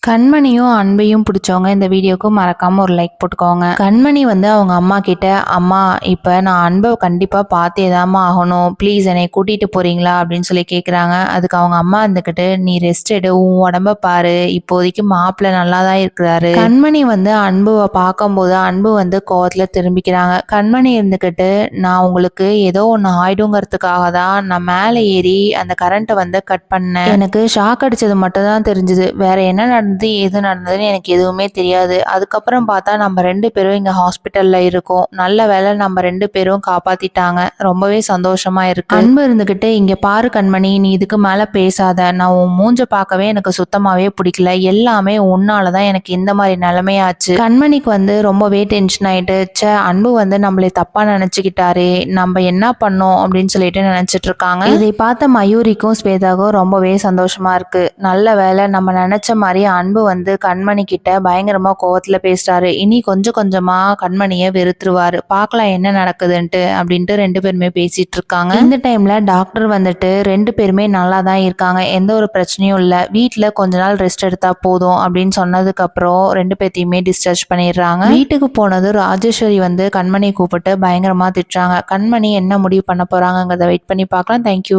கண்மணியும் அன்பையும் பிடிச்சவங்க இந்த வீடியோக்கு மறக்காம ஒரு லைக் போட்டுக்கோங்க. கண்மணி வந்து அவங்க அம்மா கிட்ட, அம்மா இப்ப நான் அன்பை கண்டிப்பா பார்த்தேதாம்மா ஆகணும், ப்ளீஸ் என்னை கூட்டிட்டு போறீங்களா அப்படின்னு சொல்லி கேட்குறாங்க. அதுக்கு அவங்க அம்மா இருந்துக்கிட்டு, நீ ரெஸ்ட் எடு, உன் உடம்ப பாரு, இப்போதைக்கு மாப்பிள்ளை நல்லா தான் இருக்கிறாரு. கண்மணி வந்து அன்புவை பார்க்கும்போது அன்பு வந்து கோவத்துல திரும்பிக்கிறாங்க. கண்மணி இருந்துக்கிட்டு, நான் உங்களுக்கு ஏதோ ஒன்று ஆயிடுங்கிறதுக்காக தான் நான் மேலே ஏறி அந்த கரண்ட்டை வந்து கட் பண்ணேன். எனக்கு ஷாக் அடிச்சது மட்டும் தான் தெரிஞ்சுது, வேற என்ன நடந்தது எது நடந்ததுன்னு எனக்கு எதுவுமே தெரியாது. அதுக்கப்புறம் பார்த்தா நம்ம 2 பேரும் இங்க ஹாஸ்பிட்டல்ல இருக்கோம். நல்ல வேளை நம்ம 2 பேரும் காப்பாத்திட்டாங்க. ரொம்பவே சந்தோஷமா இருக்கு. அன்பு இருந்துகிட்டு, இங்க பாரு கண்மணி, நீ இதுக்கு மேல பேசாத, நான் உன் மூஞ்ச பார்க்கவே எனக்கு சுத்தமாவே பிடிக்கல, எல்லாமே உன்னாலதான் எனக்கு இந்த மாதிரி நிலைமையாச்சு. கண்மணிக்கு வந்து ரொம்பவே டென்ஷன் ஆயிட்டு, ச்சே அன்பு வந்து நம்மளை தப்பா நினைச்சுக்கிட்டாரே, நம்ம என்ன பண்ணோம் அப்படின்னு சொல்லிட்டு நினைச்சிட்டு இருக்காங்க. இதை பார்த்த மயூரிக்கும் ஸ்வேதாக்கும் ரொம்பவே சந்தோஷமா இருக்கு. நல்ல வேளை நம்ம நினைச்ச மாதிரி அன்பு வந்து கண்மணி கிட்ட பயங்கரமா கோவத்துல பேசுறாரு. இனி கொஞ்சம் கொஞ்சமா கண்மணியை வெறுத்துருவாரு. பார்க்கலாம் என்ன நடக்குதுன்ட்டு அப்படின்ட்டு 2 பேருமே பேசிட்டு இருக்காங்க. இந்த டைம்ல டாக்டர் வந்துட்டு 2 பேருமே நல்லா தான் இருக்காங்க, எந்த ஒரு பிரச்சனையும் இல்லை, வீட்டுல கொஞ்ச நாள் ரெஸ்ட் எடுத்தா போதும் அப்படின்னு சொன்னதுக்கு அப்புறம் 2 பேர்த்தையுமே டிஸ்சார்ஜ் பண்ணிடுறாங்க. வீட்டுக்கு போனது ராஜேஸ்வரி வந்து கண்மணியை கூப்பிட்டு பயங்கரமா திட்டுறாங்க. கண்மணி என்ன முடிவு பண்ண போறாங்கிறத வெயிட் பண்ணி பார்க்கலாம். தேங்க்யூ.